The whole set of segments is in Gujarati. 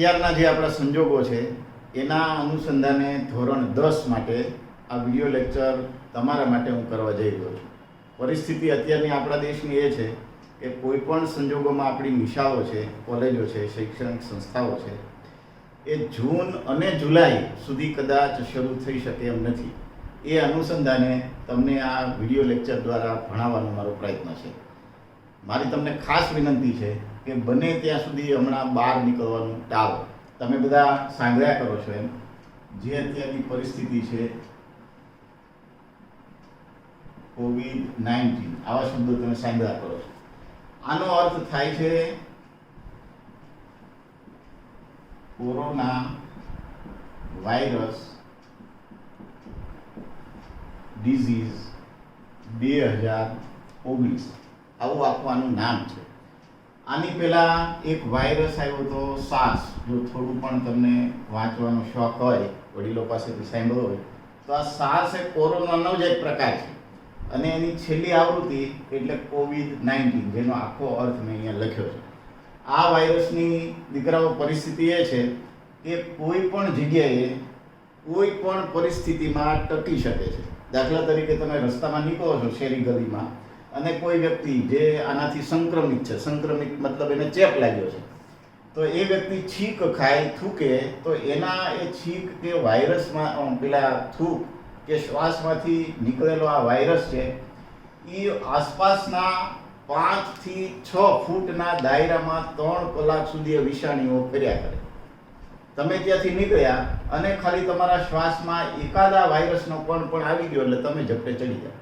અત્યારના જે આપણા સંજોગો છે એના અનુસંધાને ધોરણ 10 માટે આ વિડિયો લેક્ચર તમારા માટે હું કરવા જઈ રહ્યો છું. પરિસ્થિતિ અત્યારની આપણા દેશની એ છે કે કોઈ પણ સંજોગોમાં આપણી નિશાળો છે, કોલેજો છે, શૈક્ષણિક સંસ્થાઓ છે એ જૂન અને જુલાઈ સુધી કદાચ શરૂ થઈ શકે એમ નથી. એ અનુસંધાને તમને આ વિડિયો લેક્ચર દ્વારા ભણાવવાનો મારો પ્રયત્ન છે. મારી તમને ખાસ વિનંતી છે કે બને ત્યાં સુધી હમણાં બહાર નીકળવાનું ટાળો. તમે બધા સાંભળ્યા કરો છો એમ જે અત્યારની પરિસ્થિતિ છે, COVID-19 આવા શબ્દો તમે સાંભળ્યા કરો છો. આનો અર્થ થાય છે કોરોના વાયરસ ડિઝીઝ 2019 આવું આખવાનું નામ છે. આની પહેલા એક વાયરસ આવ્યો હતો સાર્સ. જો થોડું પણ તમને વાંચવાનો શોખ હોય, વડીલો પાસેથી સાંભળ્યો હોય તો આ સાર્સ એ કોરોનાનો જ એક પ્રકાર છે અને એની છેલ્લી આવૃત્તિ એટલે COVID-19 જેનો આખો અર્થ મેં અહીંયા લખ્યો છે. આ વાયરસની દીકરાઓ પરિસ્થિતિ એ છે કે કોઈ પણ જગ્યાએ કોઈ પણ પરિસ્થિતિમાં ટકી શકે છે. દાખલા તરીકે તમે રસ્તામાં નીકળો છો શેરી ગલીમાં અને કોઈ વ્યક્તિ જે આનાથી સંક્રમિત છે, સંક્રમિત મતલબ એને ચેપ લાગ્યો છે, તો એ વ્યક્તિ છીંક ખાય, થૂકે, તો એના એ છીંક કે વાયરસમાં પેલા થૂક કે શ્વાસમાંથી નીકળેલો આ વાયરસ છે એ આસપાસના 5 થી 6 ફૂટના દાયરામાં 3 કલાક સુધી એ વિષાણીઓ ફર્યા કરે. તમે ત્યાંથી નીકળ્યા અને ખાલી તમારા શ્વાસમાં એકાદા વાયરસનો પણ આવી ગયો એટલે તમે ઝપટે ચડી જાઓ.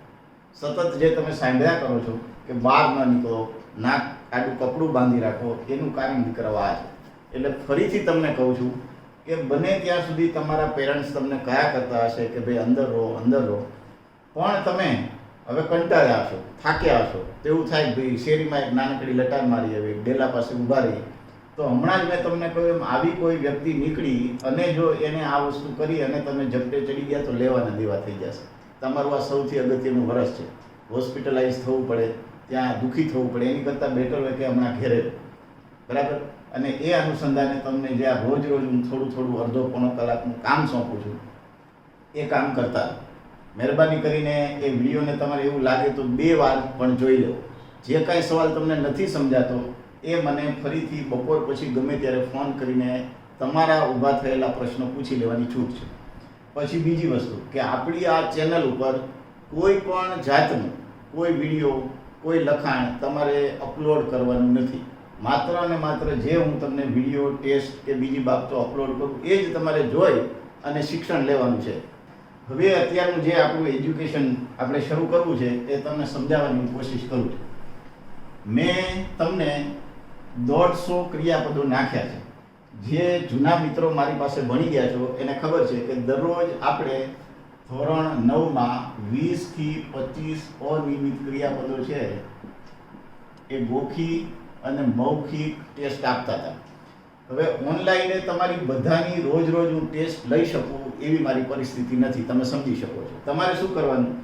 સતત જે તમે સાંભળ્યા કરો છો કે બહાર ન નીકળો, નાક આડું કપડું બાંધી રાખો, એનું કારણ દીકરાઓ આ છે. એટલે ફરીથી તમને કહું છું કે બને ત્યાં સુધી તમારા પેરેન્ટ્સ તમને કયા કરતા હશે કે ભાઈ અંદર રહો, અંદર રહો, પણ તમે હવે કંટાળ્યા હશો, થાક્યા હશો, તેવું થાય ભાઈ શેરીમાં એક નાનકડી લટાર મારી આવી, ડેલા પાસે ઊભા રહી. તો હમણાં જ મેં તમને કહ્યું એમ આવી કોઈ વ્યક્તિ નીકળી અને જો એને આ વસ્તુ કરી અને તમે ઝપટે ચડી ગયા તો લેવાના દેવા થઈ જશે. તમારું આ સૌથી અગત્યનું વર્ષ છે. હોસ્પિટલાઇઝ થવું પડે, ત્યાં દુઃખી થવું પડે, એની કરતાં બેટર હોય કે હમણાં ઘેરે, બરાબર. અને એ અનુસંધાને તમને જે આ રોજ રોજ હું થોડું અડધો પોણો કલાકનું કામ સોંપું છું એ કામ કરતા મહેરબાની કરીને એ વિડીયોને તમારે એવું લાગે તો 2 વાર પણ જોઈ લો. જે કાંઈ સવાલ તમને નથી સમજાતો એ મને ફરીથી બપોર પછી ગમે ત્યારે ફોન કરીને તમારા ઊભા થયેલા પ્રશ્નો પૂછી લેવાની છૂટ છે. પછી બીજી વસ્તુ કે આપણી આ ચેનલ ઉપર કોઈ પણ જાતનું કોઈ વિડીયો, કોઈ લખાણ તમારે અપલોડ કરવાનું નથી. માત્ર અને માત્ર જે હું તમને વિડીયો, ટેસ્ટ કે બીજી બાબતો અપલોડ કરું એ જ તમારે જોઈ અને શિક્ષણ લેવાનું છે. હવે અત્યારનું જે આપણું એજ્યુકેશન આપણે શરૂ કરવું છે એ તમને સમજાવવાની હું કોશિશ કરું છું. મેં તમને 150 ક્રિયાપદો નાખ્યા છે. જે જૂના મિત્રો મારી પાસે ભણી ગયા છો એને ખબર છે કે દરરોજ આપણે ધોરણ 9માં 20 થી 25 અનિયમિત ક્રિયાપદો છે એ ગોખી અને મૌખિક ટેસ્ટ આપતા હતા. હવે ઓનલાઈને તમારી બધાની રોજ હું ટેસ્ટ લઈ શકું એવી મારી પરિસ્થિતિ નથી, તમે સમજી શકો છો. તમારે શું કરવાનું,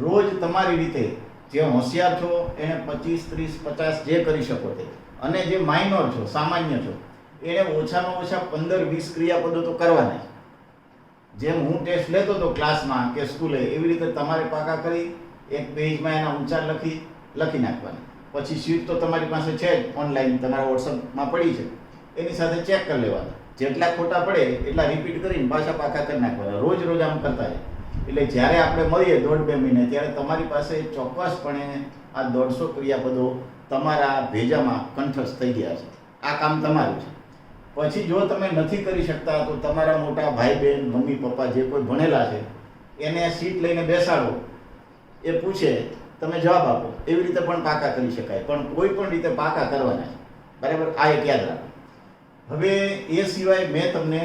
રોજ તમારી રીતે જે હોશિયાર છો એને 25, 30, 50 જે કરી શકો તે, અને જે માઇનોર છો, સામાન્ય છો, એને ઓછામાં ઓછા 15-20 ક્રિયાપદો તો કરવાના. જેમ હું ટેસ્ટ લેતો હતો ક્લાસમાં કે સ્કૂલે, એવી રીતે તમારે પાકા કરી એક પેજમાં એના ઉચ્ચાર લખી નાખવાના. પછી શીટ તો તમારી પાસે છે જ, ઓનલાઈન તમારા વોટ્સઅપમાં પડી છે, એની સાથે ચેક કરી લેવાના. જેટલા ખોટા પડે એટલા રિપીટ કરીને પાછા પાકા કરી નાખવાના. રોજ આમ કરતા રહે એટલે જ્યારે આપણે મળીએ 1.5-2 મહિને ત્યારે તમારી પાસે ચોક્કસપણે આ 150 ક્રિયાપદો તમારા ભેજામાં કંઠસ્થ થઈ ગયા છે. આ કામ તમારું છે. પછી જો તમે નથી કરી શકતા તો તમારા મોટા ભાઈ બહેન, મમ્મી પપ્પા જે કોઈ ભણેલા છે એને સીટ લઈને બેસાડો, એ પૂછે તમે જવાબ આપો. એવી રીતે પણ પાકા કરી શકાય, પણ કોઈ પણ રીતે પાકા કરવાના છે, બરાબર. આ એક યાદ રાખો. હવે એ સિવાય મેં તમને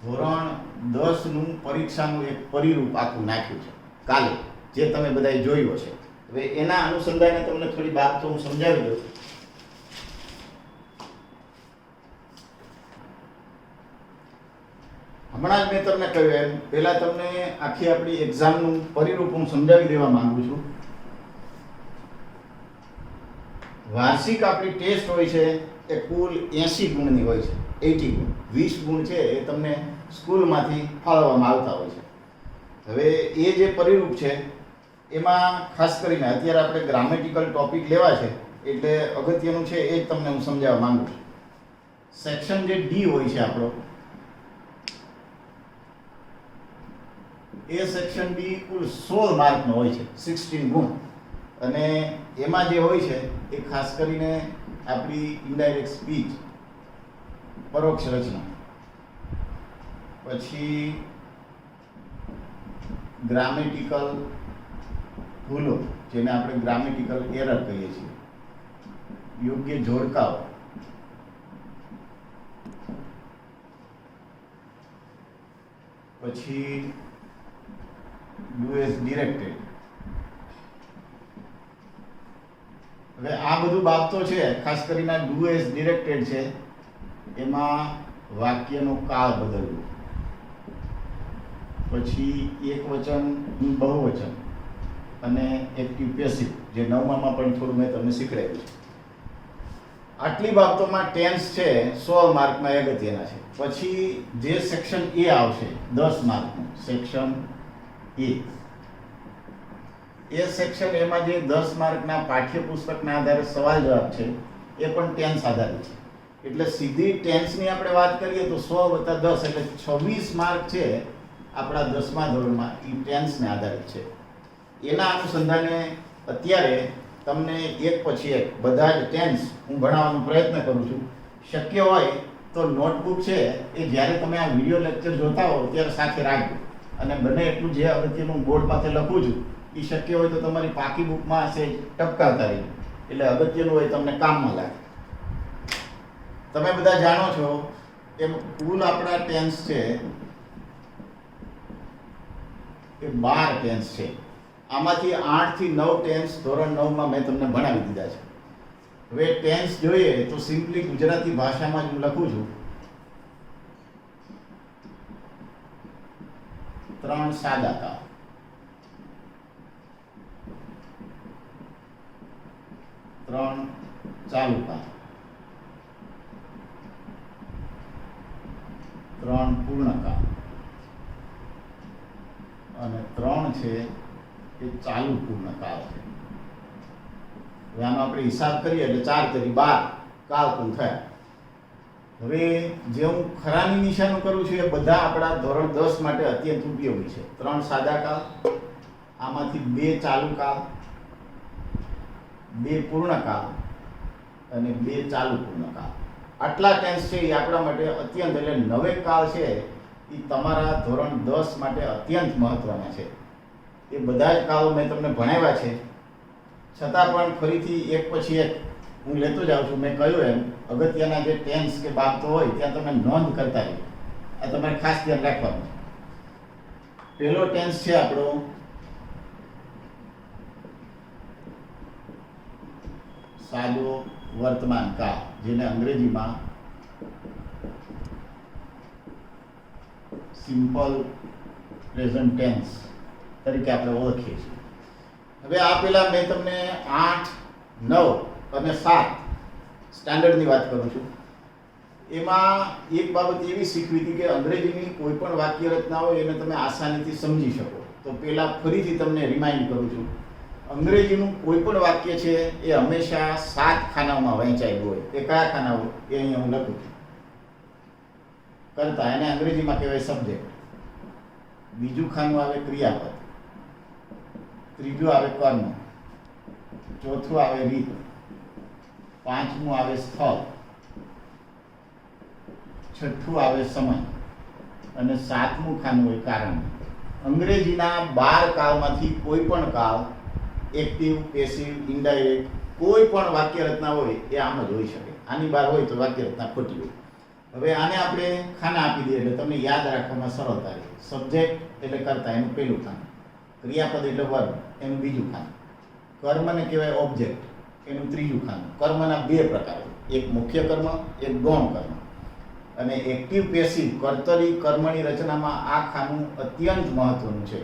ધોરણ 10નું પરીક્ષાનું એક પરિરૂપ આખું નાખ્યું છે કાલે, જે તમે બધાએ જોયું હશે. હવે એના અનુસંધાને તમને થોડી બાબતો હું સમજાવી દઉં. હમણાં જ મેં તમને કહ્યું એમ પહેલાં તમને આખી આપણી એક્ઝામનું પરિરૂપ હું સમજાવી દેવા માંગુ છું. વાર્ષિક આપણી ટેસ્ટ હોય છે એ કુલ 80 ગુણની હોય છે. 80 ગુણ. 20 ગુણ છે એ તમને સ્કૂલમાંથી ફાળવવામાં આવતા હોય છે. હવે એ જે પરિરૂપ છે એમાં ખાસ કરીને અત્યારે આપણે ગ્રામેટિકલ ટોપિક લેવા છે એટલે અગત્યનું છે એ જ તમને હું સમજાવવા માંગુ છું. સેક્શન જે ડી હોય છે આપણો, એ સેક્શન ડી કુલ 16 માર્કનો હોય છે, 16 ગુણ. અને એમાં જે હોય છે એ ખાસ કરીને આપણી ઇનડાયરેક્ટ સ્પીચ, પરોક્ષ રચના, પછી ગ્રામેટિકલ ભૂલો જેને આપણે ગ્રામેટિકલ એરર કહીએ છીએ, યોગ્ય જોડકાઓ, પછી ડુ એઝ ડિરેક્ટેડ. હવે આ બધું બાબતો છે, ખાસ કરીને ડુ એઝ ડિરેક્ટેડ છે એમાં વાક્યનો કાળ બદલવો, પછી એક વચન, બહુવચન અને એક્ટિવ પેસિવ, જે 9માં પણ થોડું મેં તમને શીખવાડ્યું છે. આટલી બાબતોમાં ટેન્સ છે 16 માર્કમાં અગત્યના છે. પછી જે સેક્શન એ આવશે 10 માર્કનું, સેક્શન એ સેક્શન એમાં જે 10 માર્કના પાઠ્યપુસ્તકના આધારે સવાલ જવાબ છે એ પણ ટેન્સ આધારિત છે. એટલે સીધી ટેન્સની આપણે વાત કરીએ તો 100 + 10 એટલે 26 માર્ક છે આપણા 10મા ધોરણમાં એ ટેન્સને આધારિત છે. એના અનુસંધાને અત્યારે તમને એક પછી એક બધા જ ટેન્સ હું ભણાવવાનો પ્રયત્ન કરું છું. શક્ય હોય તો નોટબુક છે એ જ્યારે તમે આ વિડીયો લેક્ચર જોતા હો ત્યારે સાથે રાખજો, અને બને એટલું જે અગત્યનું બોર્ડ પાસે લખું છું એ શક્ય હોય તો તમારી પાકી બુકમાં હશે ટપકાવતા રહીએ, એટલે અગત્યનું હોય તમને કામમાં લાગે. તમે બધા જાણો છો એમ કુલ આપણા ટેન્સ છે એ 12 ટેન્સ છે. આમાંથી 8 થી 9 ટેન્સ ધોરણ 9માં મેં તમને ભણાવી દીધા છે. હવે ટેન્સ જોઈએ તો સિમ્પલી ગુજરાતી ભાષામાં જ હું લખું છું. 3 સાદા કાળ, 3 ચાલુ કાળ, 3 પૂર્ણ કાળ અને 3 છે એ ચાલુ પૂર્ણ કાળ છે. હવે આનો આપણે હિસાબ કરીએ એટલે 4 × 12 કાળ કુલ થયા. હવે જે હું ખરાની નિશાનો કરું છું એ બધા આપણા ધોરણ 10 માટે અત્યંત ઉપયોગી છે. 3 સાદા કાળ, આમાંથી 2 ચાલુ કાળ, 2 પૂર્ણ કાળ અને 2 ચાલુ પૂર્ણ કાળ. આટલા ટેન્સ છે એ આપણા માટે અત્યંત, એટલે 9 કાળ છે એ તમારા ધોરણ 10 માટે અત્યંત મહત્વના છે. એ બધા જ કાળો મેં તમને ભણાવ્યા છે, છતાં પણ ફરીથી એક પછી એક હું લેતો જાઉં છું. મેં કહ્યું એમ અગત્યના જે ટેન્સ કે બાબતો હોય ત્યાં તમે નોંધ કરતા રહો. આ તમારે ખાસ ધ્યાન રાખવાનું છે. પહેલો ટેન્સ છે આપણો સાદો વર્તમાન કાળ, જેને અંગ્રેજીમાં સિમ્પલ પ્રેઝન્ટ ટેન્સ તરીકે આપણે ઓળખીએ છીએ. હવે આ પહેલા મેં તમને 8, 9 અને 7 સ્ટાન્ડર્ડની વાત કરું છું. એમાં એક બાબત એવી શીખવી હતી કે અંગ્રેજીની કોઈ પણ વાક્ય રચના હોય એને તમે આસાનીથી સમજી શકો. તો પહેલા ફરીથી તમને રિમાઇન્ડ કરું છું, અંગ્રેજીનું કોઈ પણ વાક્ય છે એ હંમેશા 7 ખાનાઓમાં વહેંચાયેલું હોય. એ કયા ખાનાઓ એ અહીંયા હું લખું છું. કરતા એને અંગ્રેજીમાં કહેવાય સબ્જેક્ટ, બીજું ખાનું આવે ક્રિયાપદ, ત્રીજું આવે કર્મ, ચોથું આવે રીત, પાંચમું આવે સ્થળ, છઠ્ઠું આવે સમય અને 7મું ખાનું હોય કારણ. અંગ્રેજીના 12 કાળમાંથી કોઈ પણ કાળ એક્ટિવ, પેસિવ, ઇનડાયરેક્ટ કોઈ પણ વાક્ય રચના હોય એ આમ જ હોઈ શકે. આની બહાર હોય તો વાક્ય રચના ખોટી હોય. હવે આને આપણે ખાના આપી દઈએ એટલે તમને યાદ રાખવામાં સરળતા રહે. સબ્જેક્ટ એટલે કર્તા, એનું પહેલું ખાનું. ક્રિયાપદ એટલે વર્બ, એનું બીજું ખાનું. કર્મને કહેવાય ઓબ્જેક્ટ, એનું ત્રીજું ખાનું. કર્મના 2 પ્રકાર હોય, એક મુખ્ય કર્મ, એક ગૌણ કર્મ. અને એક્ટિવ પેસિવ કર્તરી કર્મની રચનામાં આ ખાનું અત્યંત મહત્વનું છે.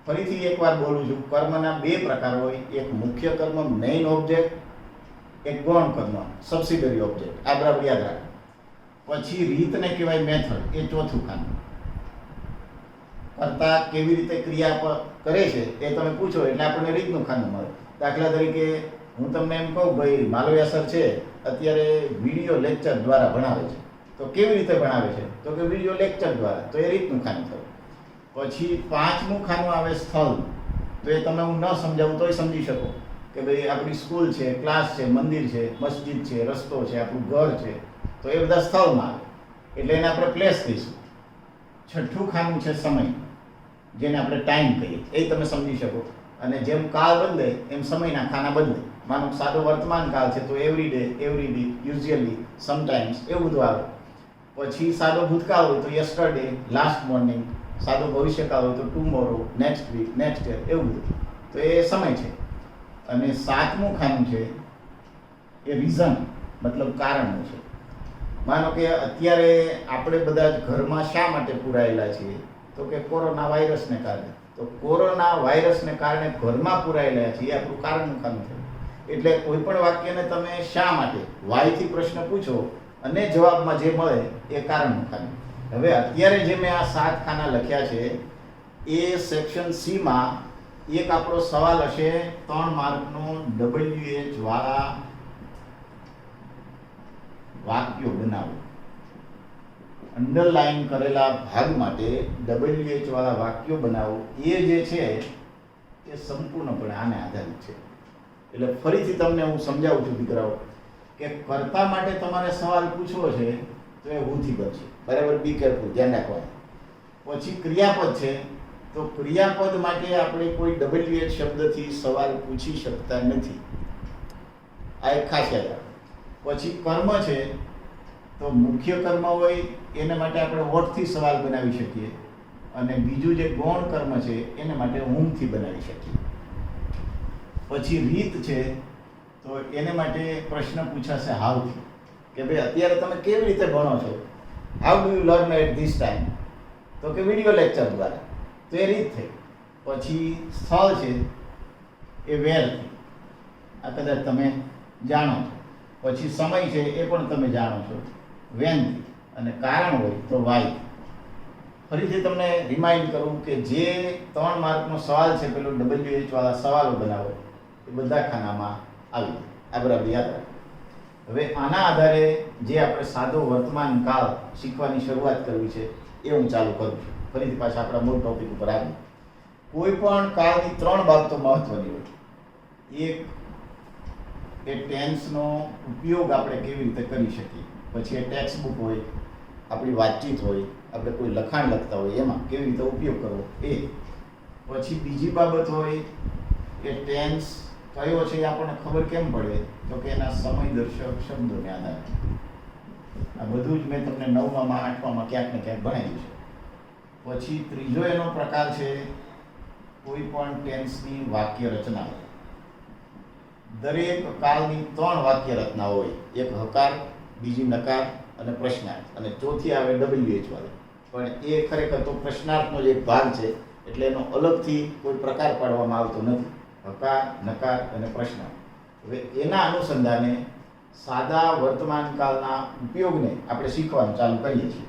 ફરીથી એકવાર બોલું છું, કર્મના 2 પ્રકાર હોય, એક મુખ્ય કર્મ મેઇન ઓબ્જેક્ટ એક ગૌણ કર્મ, સબસિડરી ઓબ્જેક્ટ, આ બરાબર યાદ રાખો. પછી રીતને કહેવાય મેથડ, એ ચોથું ખાનું. કર્તા કેવી રીતે ક્રિયા કરે છે એ તમે પૂછો એટલે આપણને રીતનું ખાનું મળે. દાખલા તરીકે હું તમને એમ કહું, ભાઈ માલવિયા સર છે અત્યારે વિડીયો લેક્ચર દ્વારા ભણાવે છે, તો કેવી રીતે ભણાવે છે? તો કે વિડીયો લેક્ચર દ્વારા, તો એ રીતનું ખાનું થયું. પછી પાંચમું ખાનું આવે સ્થળ. તો એ તમે હું ન સમજાવું તોય સમજી શકો કે ભાઈ આપણી સ્કૂલ છે, ક્લાસ છે, મંદિર છે, મસ્જિદ છે, રસ્તો છે, આપણું ઘર છે, તો એ બધા સ્થળમાં આવે એટલે એને આપણે પ્લેસ કહીશું. છઠ્ઠું ખાનું છે સમય, જેને આપણે ટાઈમ કહીએ, એ તમે સમજી શકો. અને જેમ કાળ બદલે એમ સમયના ખાના બદલે. માનો સાદો વર્તમાન કાળ છે તો every day, every week, usually, sometimes, એવું બધું આવે. પછી સાદો ભૂતકાળ હોય તો યસ્ટરડે, લાસ્ટ મોર્નિંગ. સાદો ભવિષ્યકાળ હોય તો tomorrow, next week, next year, એવું બધું. તો એ સમય છે. અને સાતમું ખાનું છે એ રીઝન, મતલબ કારણનું છે. માનો કે અત્યારે આપણે બધા જ ઘરમાં શા માટે પુરાયેલા છીએ? તો કે કોરોના વાયરસને કારણે. તો કોરોના વાયરસને કારણે ઘરમાં પુરાયેલા છીએ, આપણું કારણનું ખાનું છે. એટલે કોઈ પણ વાક્યને તમે શા માટે, વાયથી પ્રશ્ન પૂછો અને જવાબમાં જે મળે એ કારણનું ખાનું. હવે અત્યારે જે મેં આ 7 ખાના લખ્યા છે એ સેક્શન સી માં એક આપણો સવાલ હશે 3 માર્કનો, WH વાળા વાક્યો બનાવો. અંડરલાઈન કરેલા ભાગ માટે WH વાળા વાક્યો બનાવો. એ જે છે એ સંપૂર્ણપણે આને આધારિત છે. એટલે ફરીથી તમને હું સમજાવું છું દીકરાઓ કે કર્તા માટે તમારે સવાલ પૂછવો છે તો એ હું થી બનશે. બરાબર, બી કેરફુલ, ધ્યાન રાખવાનું. પછી ક્રિયાપદ છે તો ક્રિયાપદ માટે આપણે કોઈ WH શબ્દથી સવાલ પૂછી શકતા નથી. આ એક ખાસિયત છે. પછી કર્મ છે તો મુખ્ય કર્મ હોય એના માટે આપણે વોટથી સવાલ બનાવી શકીએ, અને બીજું જે ગૌણ કર્મ છે એને માટે હુમથી બનાવી શકીએ. પછી રીત છે તો એને માટે પ્રશ્ન પૂછાશે હાઉથી, કે ભાઈ અત્યારે તમે કેવી રીતે ભણો છો? How do you learn at this time? તો કે વિડીયો લેક્ચર દ્વારા, તો એ રીત થઈ. પછી સ્થળ છે એ વેરથી, આ કદાચ તમે જાણો છો. પછી સમય છે એ પણ તમે જાણો છો, વેનથી. અને કારણ હોય તો વાય. ફરીથી તમને રિમાઇન્ડ કરું કે જે 3 માર્કનો સવાલ છે પેલો WH વાળા સવાલો બનાવો એ બધા ખાનામાં આવી જાય. આ બરાબર યાદ રાખો. હવે આના આધારે જે આપણે સાદો વર્તમાન કાળ શીખવાની શરૂઆત કરવી છે એ હું ચાલુ કરું છું. ફરીથી પાછા આપણા મૂળ ટોપિક ઉપર આવીએ. કોઈ પણ કાળની 3 બાબતો મહત્વની હોય. એક, એ ટેન્સનો ઉપયોગ આપણે કેવી રીતે કરી શકીએ. પછી એ ટેક્સ્ટ બુક હોય, આપણી વાતચીત હોય, આપણે કોઈ લખાણ લખતા હોય એમાં કેવી રીતે ઉપયોગ કરવો એ. પછી બીજી બાબત હોય કે ટેન્સ કયો છે એ આપણને ખબર કેમ પડે? તો કે એના સમયદર્શક શબ્દોને આધારે. આ બધું જ મેં તમને 9માં 8માં ક્યાંક ને ક્યાંક ભણાવ્યું છે. પછી ત્રીજો એનો પ્રકાર છે કોઈ પણ ટેન્સની વાક્ય રચના. દરેક કાળની 3 વાક્ય રચના હોય. એક હકાર, બીજી નકાર અને પ્રશ્નાર્થ, અને ચોથી આવે WH વાળી. પણ એ ખરેખર તો પ્રશ્નાર્થનો જ એક ભાગ છે, એટલે એનો અલગથી કોઈ પ્રકાર પાડવામાં આવતો નથી. હકાર, નકાર અને પ્રશ્નાર્થ. હવે એના અનુસંધાને સાદા વર્તમાન કાળના ઉપયોગને આપણે શીખવાનું ચાલુ કરીએ છીએ.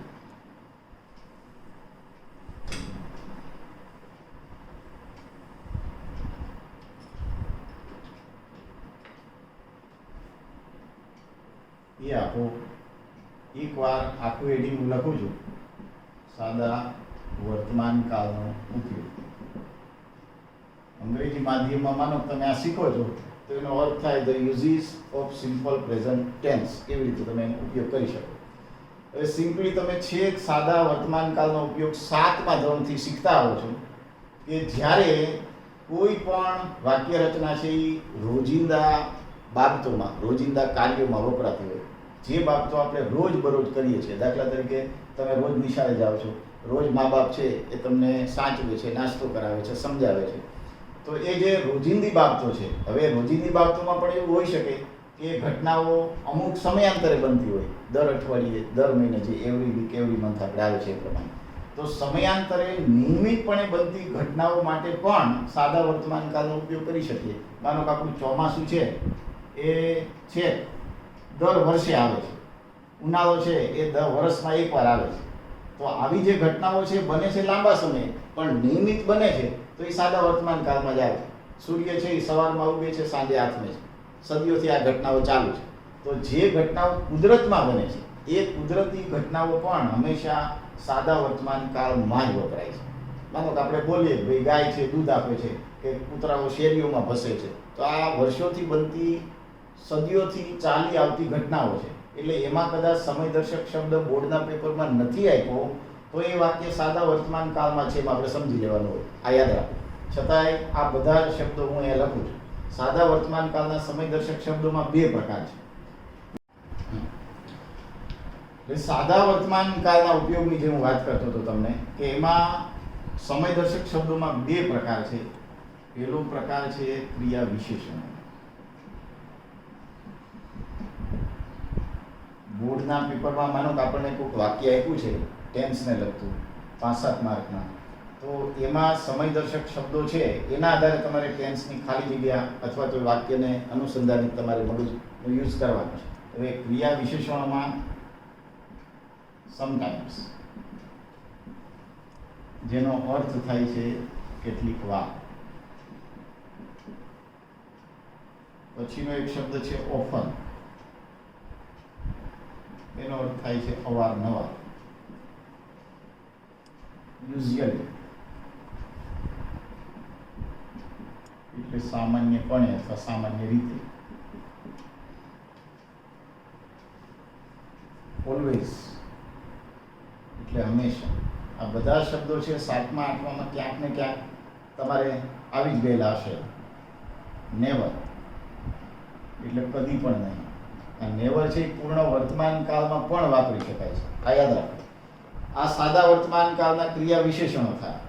એ આપો એકવાર આખું એડિંગ હું લખું છું. સાદા વર્તમાન કાળનો ઉપયોગ. અંગ્રેજી માધ્યમમાં માનો તમે આ શીખો છો તો એનો અર્થ થાય the uses of simple present tense. કેવી રીતે તમે એનો ઉપયોગ કરી શકો? હવે સિમ્પલી તમે છેક સાદા વર્તમાન કાળનો ઉપયોગ 7મા ધોરણથી શીખતા આવો છો કે જ્યારે કોઈ પણ વાક્ય રચના છે એ રોજિંદા બાબતોમાં, રોજિંદા કાર્યોમાં વપરાતી હોય. જે બાબતો આપણે રોજ બરોજ કરીએ છીએ. દાખલા તરીકે તમે રોજ નિશાળે જાઓ છો, રોજ મા બાપ છે એ તમને સાચવે છે, નાસ્તો કરાવે છે, સમજાવે છે. તો એ જે રોજિંદી બાબતો છે, હવે રોજિંદી બાબતોમાં પણ એવું હોઈ શકે કે ઘટનાઓ અમુક સમયાંતરે બનતી હોય, દર અઠવાડિયે, દર મહિને, જે એવરી વીક, એવરી મંથ આપણે આવે છે એ પ્રમાણે. તો સમયાંતરે નિયમિતપણે બનતી ઘટનાઓ માટે પણ સાદા વર્તમાન કાળનો ઉપયોગ કરી શકીએ. માનો કે આપણું ચોમાસું છે એ છે દર વર્ષે આવે છે. ઉનાળો છે એ દર વર્ષમાં એકવાર આવે છે. તો આવી જે ઘટનાઓ છે બને છે લાંબા સમયે, પણ નિયમિત બને છે તો એ સાદા વર્તમાન કાળમાં જ આવે છે. સૂર્ય છે એ સવારમાં ઉગે છે, સાંજે આથમે છે. સદીઓથી આ ઘટનાઓ ચાલુ છે. તો જે ઘટનાઓ કુદરતમાં બને છે એ કુદરતી ઘટનાઓ પણ હંમેશા સાદા વર્તમાન કાળમાં જ વપરાય છે. માનો કે આપણે બોલીએ કે ભાઈ ગાય છે દૂધ આપે છે, કે કૂતરાઓ શેરીઓમાં ભસે છે, તો આ વર્ષોથી બનતી સદીઓથી ચાલી આવતી ઘટનાઓ છે. એટલે એમાં કદાચ સમયદર્શક શબ્દ બોર્ડના પેપરમાં નથી આપ્યો તો એ વાક્ય સાદા વર્તમાન કાળમાં છે, એમાં આપણે સમજી લેવાનું હોય. આ યાદ રાખો. છતાંય આ બધા શબ્દો હું અહીંયા લખું છું. સાદા વર્તમાન કાળના સમયદર્શક શબ્દોમાં બે પ્રકાર છે. સાદા વર્તમાન કાળના ઉપયોગની જે હું વાત કરતો હતો તમને, કે એમાં સમયદર્શક શબ્દોમાં બે પ્રકાર છે. પહેલો પ્રકાર છે ક્રિયા વિશેષણ. બોર્ડના પેપરમાં માનો કે આપણને કોઈક વાક્ય આપ્યું છે ટેન્સને લગતું 5-7 માર્કના, તો એમાં સમયદર્શક શબ્દો છે એના આધારે તમારે ટેન્સની ખાલી જગ્યા અથવા તો વાક્યને અનુસંધાનિત તમારે મગજનો યુઝ કરવાનો છે. હવે ક્રિયા વિશેષણોમાં સમટાઈમ્સ, જેનો અર્થ થાય છે કેટલીક વાર. પછીનો એક શબ્દ છે ઓફન, એનો અર્થ થાય છે અવારનવાર. યુઝ્યુઅલી એટલે સામાન્યપણે અથવા સામાન્ય રીતે. ઓલવેઝ એટલે હંમેશા. આ બધા શબ્દો છે 7મા 8મામાં ક્યાંક ને ક્યાંક તમારે આવી જ ગયેલા હશે. નેવર એટલે કદી પણ નહીં. આ નેવર છે પૂર્ણ વર્તમાન કાળમાં પણ વાપરી શકાય છે. આ યાદ રાખો. આ સાદા વર્તમાન કાળના ક્રિયા વિશેષણો થાય.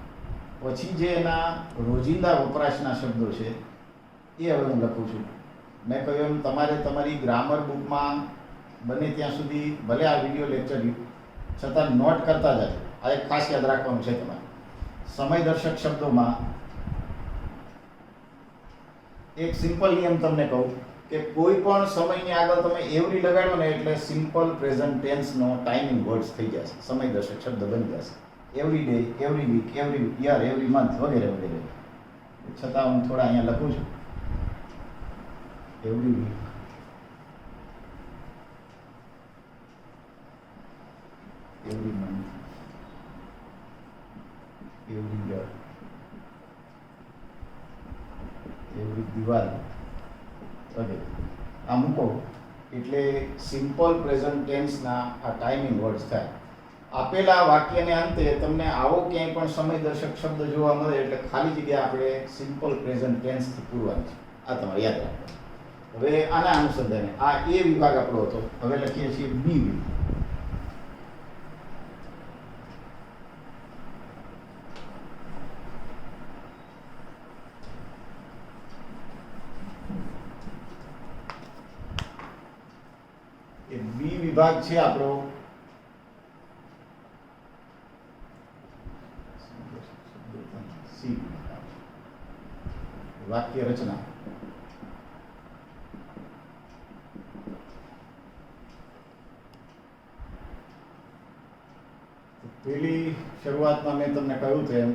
પછી જે એના રોજિંદા વપરાશના શબ્દો છે એ હવે હું લખું છું. મેં કહ્યું એમ તમારે તમારી ગ્રામર બુકમાં બને ત્યાં સુધી, ભલે આ વિડીયો લેક્ચર છતાં નોટ કરતા જાય. આ એક ખાસ યાદ રાખવાનું છે તમારે. સમયદર્શક શબ્દોમાં એક સિમ્પલ નિયમ તમને કહું કે કોઈ પણ સમયની આગળ તમે એવરી લગાડો ને એટલે સિમ્પલ પ્રેઝન્ટ ટેન્સનો ટાઈમિંગ વર્ડ્સ થઈ જશે, સમયદર્શક શબ્દ બની જશે. Every day, every week, every year, every month વગેરે વગેરે. છતાં હું થોડા અહીંયા લખું છું. Every week, every month, every year, every Diwali વગેરે. આ મૂકો એટલે સિમ્પલ પ્રેઝન્ટ ટેન્સના આ ટાઈમિંગ વર્ડ્સ થાય. આપેલા વાક્યને અંતે તમને આવો ક્યાંય પણ સમયદર્શક શબ્દ જોવા મળે એટલે ખાલી જગ્યા આપણે સિમ્પલ પ્રેઝન્ટ ટેન્સથી પૂરવાની છે. આ તમારે યાદ રાખવાનું. હવે આના અનુસંધાને આ એ વિભાગ આપણો હતો. હવે લખીએ છીએ બી વિભાગ. એ બી વિભાગ છે આપણો વાક્ય રચના. પેલી શરૂઆતમાં મેં તમને કહ્યું તેમ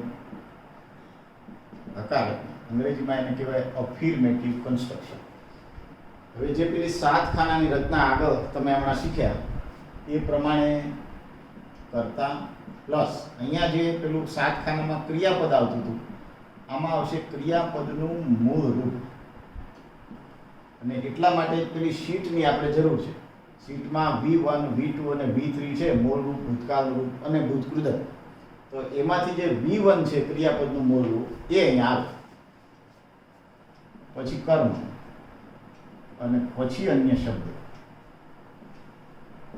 હકારાત્મક, અંગ્રેજીમાં એને કહેવાય અફિર્મેટિવ કન્સ્ટ્રક્શન. હવે જે પેલી 7 ખાનાની રચના આગળ તમે હમણાં શીખ્યા એ પ્રમાણે કરતા પ્લસ અહીંયા જે પેલું 7 ખાનામાં ક્રિયાપદ આવતું હતું, આમાં આવશે ક્રિયાપદનું મૂળ રૂપ. અને એટલા માટે પેલી શીટની આપણે જરૂર છે. શીટમાં V1, V2 અને V3 છે, મૂળ રૂપ, ભૂતકાળ રૂપ અને ભૂતકૃદંત. તો એમાંથી જે V1 છે ક્રિયાપદનું મૂળ રૂપ એ અહીંયા આવે. પછી કર્મ અને પછી અન્ય શબ્દો.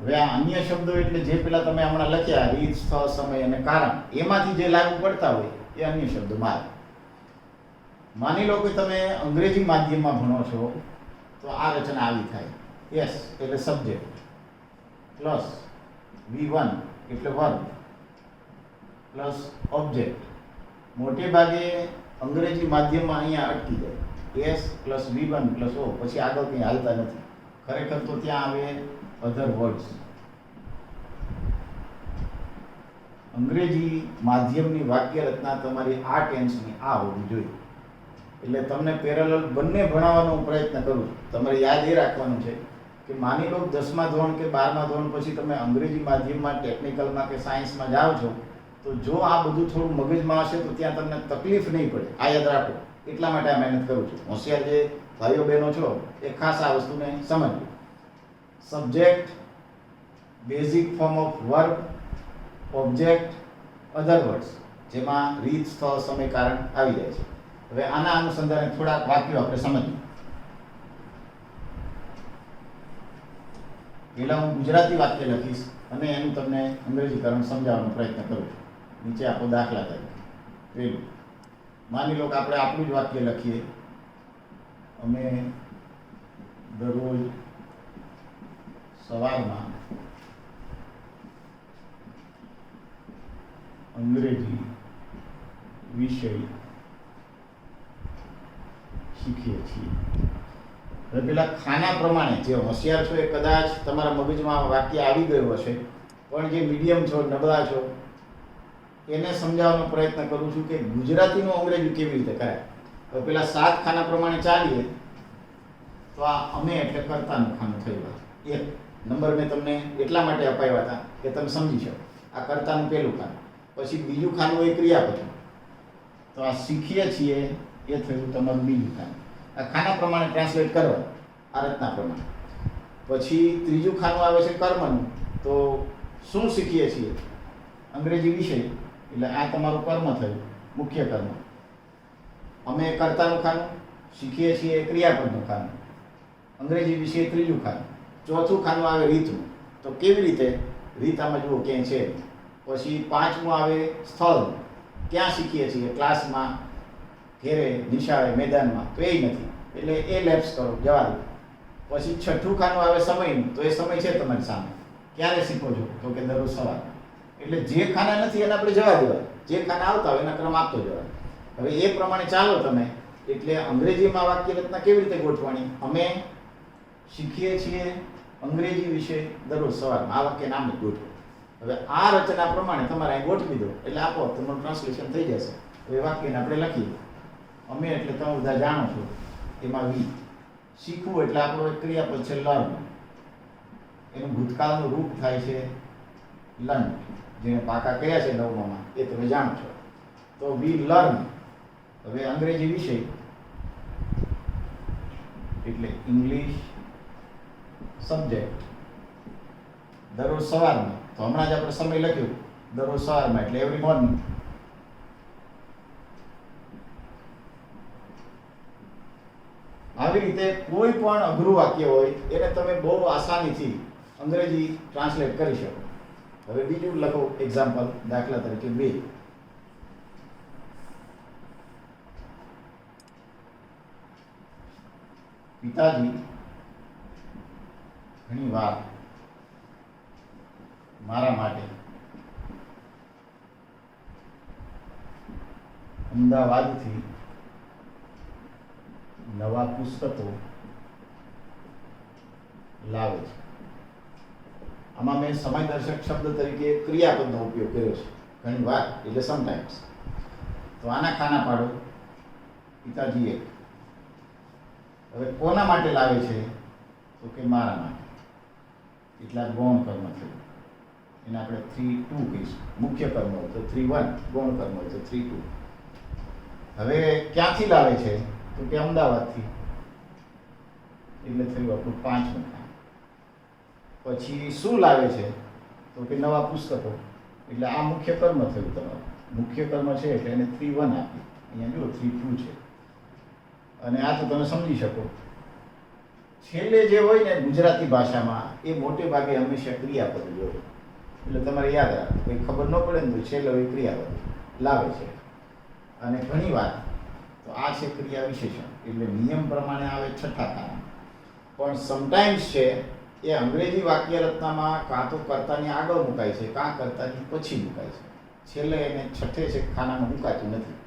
હવે આ અન્ય શબ્દો એટલે જે પેલા તમે હમણાં લખ્યા રીત, સ્થળ, સમય અને કારણ, એમાંથી જે લાગુ પડતા હોય એ અન્ય શબ્દોમાં આવે. માની લો કે તમે અંગ્રેજી માધ્યમમાં ભણો છો તો આ રચના આવી થાય. યસ એટલે સબ્જેક્ટ પ્લસ V1 એટલે વર્બ પ્લસ ઓબ્જેક્ટ. મોટે ભાગે અંગ્રેજી માધ્યમમાં અહીંયા અટકી જાય. S plus V1 plus O, પછી આગળ કંઈ હાલતા નથી. ખરેખર તો ત્યાં આવે અધર વર્ડ્સ. અંગ્રેજી માધ્યમની વાક્ય રચના તમારી આ ટેન્સની આ હોવી જોઈએ. એટલે તમને પેરેલલ બંને ભણાવવાનો પ્રયત્ન કરું છું. તમારે યાદ એ રાખવાનું છે કે માની લો 10મા ધોરણ કે 12મા ધોરણ પછી તમે અંગ્રેજી માધ્યમમાં, ટેકનિકલમાં કે સાયન્સમાં જાઓ છો, તો જો આ બધું થોડું મગજમાં હશે તો ત્યાં તમને તકલીફ નહીં પડે. આ યાદ રાખો. એટલા માટે આ મહેનત કરું છું. હોશિયાર જે ભાઈઓ બહેનો છો એ ખાસ આ વસ્તુને સમજો. Subject, basic form of verb, object, other words, જેમાં રીત, સ્થળ, સમય, કારણ આવી જાય છે. હવે આના અનુસંધાને થોડાક વાક્યો આપણે સમજીએ. પહેલા હું ગુજરાતી વાક્ય લખીશ અને એનું તમને અંગ્રેજીકરણ સમજાવવાનો પ્રયત્ન કરું છું. નીચે આપો દાખલા તરીકે. પહેલું, માની લો કે આપણે આપણું જ વાક્ય લખીએ. અમે દરરોજ સવારમાં અંગ્રેજી વિષય શીખીએ છીએ. હવે પેલા ખાના પ્રમાણે જે હોશિયાર છો એ કદાચ તમારા મગજમાં વાક્ય આવી ગયું હશે, પણ જે મીડિયમ છો, નબળા છો, એને સમજાવવાનો પ્રયત્ન કરું છું કે ગુજરાતીનું અંગ્રેજી કેવી રીતે કરાય. હવે પેલા 7 ખાના પ્રમાણે ચાલીએ તો આ અમે એટલે કર્તાનું ખાનું થયું. એક નંબર મેં તમને એટલા માટે અપાવ્યા હતા કે તમે સમજી શકો. આ કર્તાનું પહેલું ખાનું. પછી બીજું ખાનું એ ક્રિયાપદ. તો આ શીખીએ છીએ એ થયું તમારું બીજું ખાનું. આ ખાના પ્રમાણે ટ્રાન્સલેટ કરવા, આ રચના પ્રમાણે. પછી ત્રીજું ખાનું આવે છે કર્મનું. તો શું શીખીએ છીએ? અંગ્રેજી વિષય, એટલે આ તમારું કર્મ થયું, મુખ્ય કર્મ. અમે કર્તાનું ખાનું, શીખીએ છીએ ક્રિયાપદનું ખાનું, અંગ્રેજી વિષય ત્રીજું ખાનું. ચોથું ખાનું આવે રીતનું. તો કેવી રીતે? રીત આમાં જુઓ ક્યાંય છે. પછી 5મું આવે સ્થળ, ક્યાં શીખીએ છીએ? ક્લાસમાં, ઘેરે, નિશાળે, મેદાનમાં. તો એ નથી, એટલે એ લેપ્સ કરો, જવા દો. પછી 6થું ખાનું આવે સમયનું. તો એ સમય છે તમારી સામે. ક્યારે શીખો છો? તો કે દરરોજ સવારે. એટલે જે ખાના નથી એને આપણે જવા દેવા, જે ખાના આવતા હોય એના ક્રમ આપતો જવા. હવે એ પ્રમાણે ચાલો તમે. એટલે અંગ્રેજીમાં વાક્ય રચના કેવી રીતે ગોઠવણી? અમે શીખીએ છીએ અંગ્રેજી વિષય દરરોજ સવારમાં. આ વાક્ય નામ જ ગોઠવો. હવે આ રચના પ્રમાણે તમારે અહીં ગોઠવી દો એટલે આપોઆપ તમારું ટ્રાન્સલેશન થઈ જશે. હવે વાક્યને આપણે લખીએ. અમે એટલે તમે બધા જાણો છો, એમાં વી. શીખવું એટલે આપણો એક ક્રિયાપદ છે લર્ન. એનું ભૂતકાળનું રૂપ થાય છે લર્ન. જેને પાકા કર્યા છે 9માં એ તમે જાણો છો. તો વી લર્ન. હવે અંગ્રેજી વિષય એટલે ઇંગ્લિશ સબ્જેક્ટ દરરોજ સવારમાં. તો હમણાં જ આપણે સમય લખ્યો દરરોજ સવારમાં, એટલે એવરી મોર્નિંગ. આવી રીતે કોઈ પણ અઘરું વાક્ય હોય એને તમે બહુ આસાનીથી અંગ્રેજી ટ્રાન્સલેટ કરી શકો. હવે બીજું લખો એક્ઝામ્પલ, દાખલા તરીકે 2. પિતાજી ઘણી વાર મારા માટે અમદાવાદથી નવા પુસ્તકો લાવે છે. આમાં મેં સમયદર્શક શબ્દ તરીકે ક્રિયાપદનો ઉપયોગ કર્યો છે. ઘણી વાર એટલે સમટાઈમ્સ. તો આના ખાના પાડો. પિતાજી 1. હવે કોના માટે લાવે છે? તો કે મારા માટે. એટલા ગૌણ કર્મ થયું. એને આપણે 3-2 કહીશું. મુખ્ય કર્મ હોય તો 3-1, ગૌણ કર્મ હોય તો 3-2. હવે ક્યાંથી લાવે છે? તો કે અમદાવાદથી. એટલે થયું આપણું 5મું કામ. પછી શું લાવે છે? તો કે નવા પુસ્તકો. એટલે આ મુખ્ય કર્મ થયું તમારું. મુખ્ય કર્મ છે એટલે એને 3-1 આપી. અહીંયા જુઓ 3-2 છે. અને આ તો તમે સમજી શકો. છેલ્લે જે હોય ને ગુજરાતી ભાષામાં એ મોટે ભાગે હંમેશા ક્રિયાપદ જ હોય. એટલે તમારે યાદ રાખો, કંઈ ખબર ન પડે ને તો છેલ્લે હોય ક્રિયાપદ લાવે છે. અને ઘણી વાર તો આ છે ક્રિયા વિશેષણ, એટલે નિયમ પ્રમાણે આવે 6થા ખાના. પણ સમટાઈમ્સ છે એ અંગ્રેજી વાક્ય રચનામાં કાં તો કર્તાની આગળ મુકાય છે, કાં કર્તાની પછી મુકાય છે. છેલ્લે એને 6થે છે ખાનામાં મુકાતું નથી.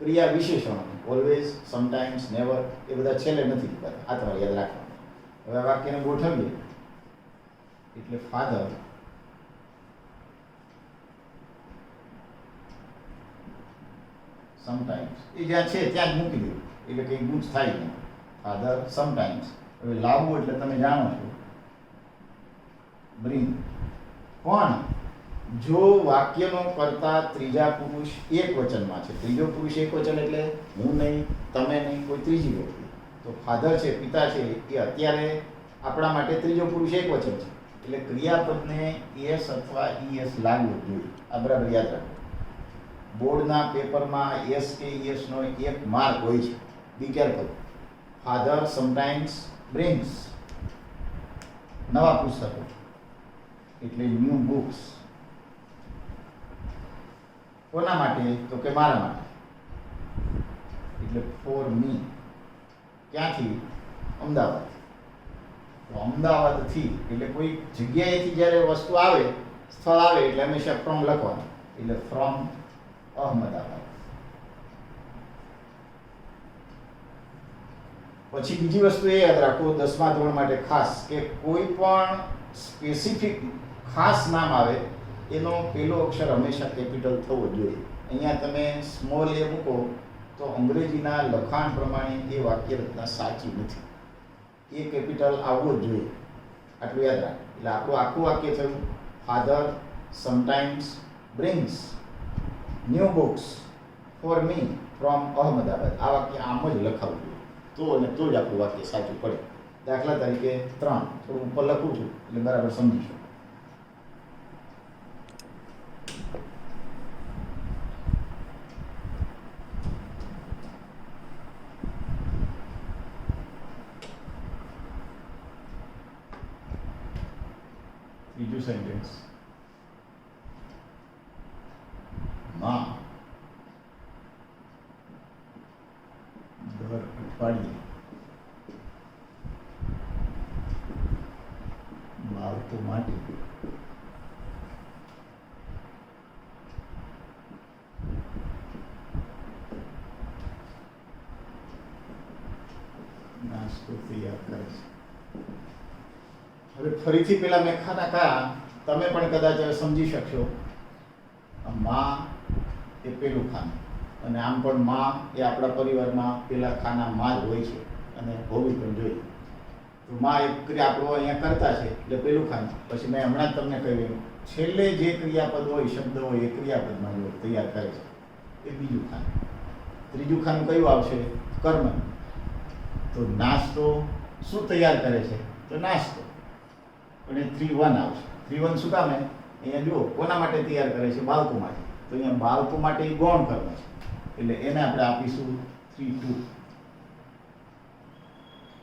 ક્રિયા વિશેષણો ઓલવેઝ, સમટાઈમ્સ, નેવર એ બધા છેલ્લે નથી લખાતા. આ તમારે યાદ રાખવાનું. હવે આ વાક્યને ગોઠવીએ એટલે ફાધર સમટાઈમ્સ, એ જ્યાં છે ત્યાં જ મૂકી દેવું એટલે કંઈ ગુંચ થાય નહીં. Father sometimes. હવે લાવવું એટલે તમે જાણો છો બ્રિંગ. પણ જો વાક્યનો કર્તા ત્રીજા પુરુષ એક વચનમાં છે, ત્રીજો પુરુષ એક વચન એટલે હું નહીં, તમે નહીં, કોઈ ત્રીજી વ્યક્તિ, તો ફાધર છે, પિતા છે, એ અત્યારે આપણા માટે ત્રીજો પુરુષ એક વચન છે એટલે ક્રિયાપદને એસ અથવા ઈએસ લાગવું જોઈએ. આ બરાબર યાદ રાખો. બોર્ડના પેપરમાં એસ કે ઈએસ નો એક માર્ક હોય છે. Be careful. Father sometimes brings નવા પુસ્તકો એટલે ન્યૂ બુક્સ. કોના માટે? તો કે મારા માટે એટલે ફોર મી. ક્યાંથી? અમદાવાદ. તો અમદાવાદથી એટલે કોઈ જગ્યાએથી જ્યારે વસ્તુ આવે, સ્થળ આવે એટલે હંમેશા ફ્રોમ લખવાનું એટલે ફ્રોમ અહમદાબાદ. પછી બીજી વસ્તુ એ યાદ રાખો 10મા ધોરણ માટે ખાસ કે કોઈ પણ સ્પેસિફિક ખાસ નામ આવે એનો પહેલો અક્ષર હંમેશા કેપિટલ થવો જોઈએ. અહીંયા તમે સ્મોલ એ મૂકો તો અંગ્રેજીના લખાણ પ્રમાણે એ વાક્ય રચના સાચી નથી. એ કેપિટલ આવવો જ જોઈએ. આટલું યાદ રાખ. એટલે આપણું આખું વાક્ય થયું father sometimes brings new books for me from Ahmedabad. આ વાક્ય આમ જ લખાવવું જોઈએ. તો અને તો જ આપણું વાક્ય સાચું પડે. દાખલા તરીકે 3 થોડું ઉપર લખું છું એટલે બરાબર સમજીશું. બીજું સેન્ટેન્સ માં દર અઠવાડિયે બાળકો માટે નાસ્તો તૈયાર કરે છે. હવે ફરીથી પેલા મેં ખાના ખાયા, તમે પણ કદાચ હવે સમજી શકશો. માં એ પેલું ખાનું અને આમ પણ માં એ આપણા પરિવારમાં પેલા ખાના માં જ હોય છે અને હોવી પણ જોઈએ. તો માં એક ક્રિયા આપણો અહીંયા કરતા છે એટલે પેલું ખાનું. પછી મેં હમણાં જ તમને કહ્યું છેલ્લે જે ક્રિયાપદ હોય, શબ્દ હોય એ ક્રિયાપદમાં જો તૈયાર કરે છે એ બીજું ખાનું. ત્રીજું ખાનું કયું આવશે? કર્મ. તો નાસ્તો શું તૈયાર કરે છે? તો નાસ્તો. અને 3-1 આવશે. 3-1 શું કામ? અહીંયા જુઓ કોના માટે તૈયાર કરે છે? બાળકો માટે. તો અહીંયા બાળકો માટે એ ગૌણ કર્મ છે એટલે એને આપણે આપીશું 3-2.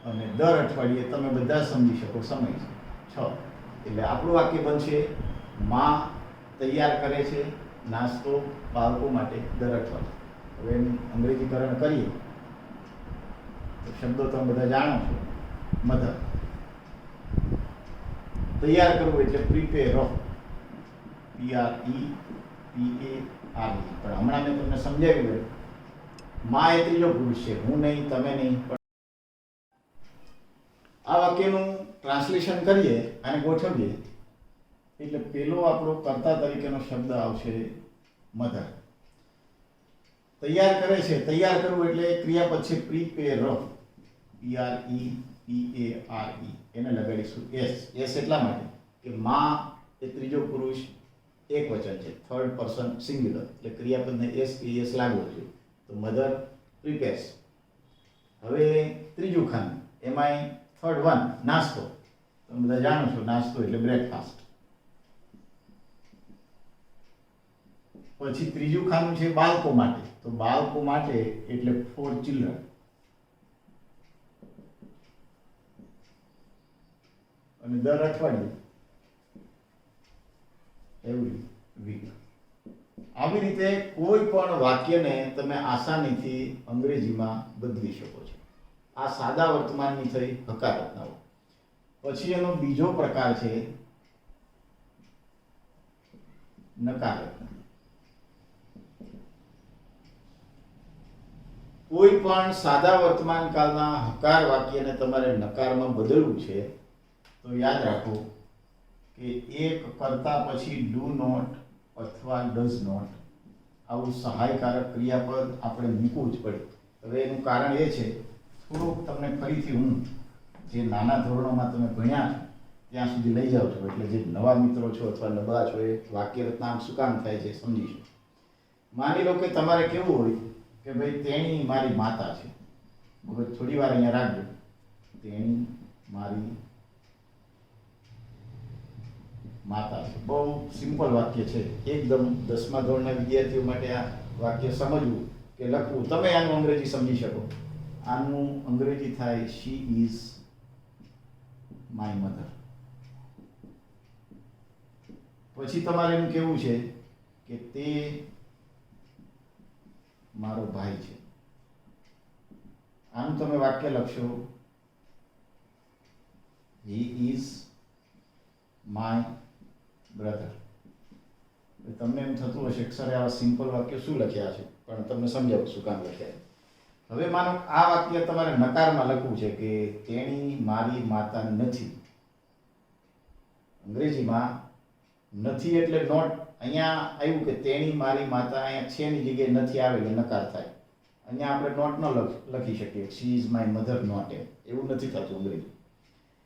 અને દર અઠવાડિયે તમે બધા સમજી શકો સમય છે 6. એટલે આપણું વાક્ય બનશે માં તૈયાર કરે છે નાસ્તો બાળકો માટે દર અઠવાડિયે. હવે એનું અંગ્રેજીકરણ કરીએ તો શબ્દો તમે બધા જાણો છો. મધર તૈયાર કરવું એટલે પ્રિપેર. PREPARE. પણ હમણાં મેં તમને સમજાવ્યું માં એ ત્રીજો પુરુષ છે, હું નહીં, તમે નહીં. પણ આ વાક્યનું ટ્રાન્સલેશન કરીએ અને ગોઠવીએ એટલે પેલો આપણો કર્તા તરીકેનો શબ્દ આવશે મધર. તૈયાર કરે છે, તૈયાર કરવું એટલે ક્રિયાપદ છે પ્રિપેર. PREPARE. એને લગાડીશું એસ. એસ એટલા માટે કે માં એ ત્રીજો પુરુષ એક વચન છે, થર્ડ પર્સન સિંગ્યુલર એટલે ક્રિયાપદને એસ કે એસ લાગવો જોઈએ. તો મધર પ્રિપેર્સ. હવે ત્રીજું ખાનું એમાંય થર્ડ વન નાસ્તો. તમે બધા જાણો છો નાસ્તો એટલે બ્રેકફાસ્ટ. પછી ત્રીજું ખાનું છે બાળકો માટે. તો બાળકો માટે એટલે ફોર ચિલ્ડ્રન. અને દર અઠવાડિયે એવરી વીક. આવી રીતે કોઈ પણ વાક્યને તમે આસાનીથી અંગ્રેજીમાં બદલી શકો છો. આ સાદા વર્તમાનની થઈ હકારાત્મકતાઓ. પછી એનો બીજો પ્રકાર છે નકારાત્મક. કોઈ પણ સાદા વર્તમાન કાળના હકાર વાક્યને તમારે નકારમાં બદલવું છે તો યાદ રાખો કે એક કરતા પછી ડુ નોટ અથવા ડઝ નોટ આવું સહાયકારક ક્રિયાપદ આપણે મૂકવું જ પડે. હવે એનું કારણ એ છે, થોડુંક તમને ફરીથી હું જે નાના ધોરણોમાં તમે ભણ્યા છો ત્યાં સુધી લઈ જાઉં છું, એટલે જે નવા મિત્રો છો અથવા નબળા છો એ વાક્ય રચના આમ શું કામ થાય છે સમજીશું. માની લો કે તમારે કેવું હોય કે ભાઈ તેણી મારી માતા છે. હવે થોડી વાર અહીંયા રાખજો. તેણી મારી માતા છે. બહુ સિમ્પલ વાક્ય છે એકદમ. 10મા ધોરણના વિદ્યાર્થીઓ માટે આ વાક્ય સમજવું કે લખવું, તમે આનું અંગ્રેજી સમજી શકો. આનું અંગ્રેજી થાય શી ઇઝ માય મધર. પછી તમારે એમ કેવું છે કે તે મારો ભાઈ છે. આનું તમે વાક્ય લખશો he is my brother. તમને એમ થતું હશે કે સર આવા સિમ્પલ વાક્ય શું લખ્યા છે, પણ તમને સમજાવું શું કામ લખ્યા. હવે માનો આ વાક્ય તમારે નકારમાં લખવું છે કે તેણી મારી માતા નથી. અંગ્રેજીમાં નથી એટલે નોટ. અહીંયા આવ્યું કે તેણી મારી માતા, અહીંયા છે ની જગ્યાએ નથી આવે એટલે નકાર થાય. અહીંયા આપણે નોટ ન લખી શકીએ she is my mother not, એવું નથી થતું અંગ્રેજી.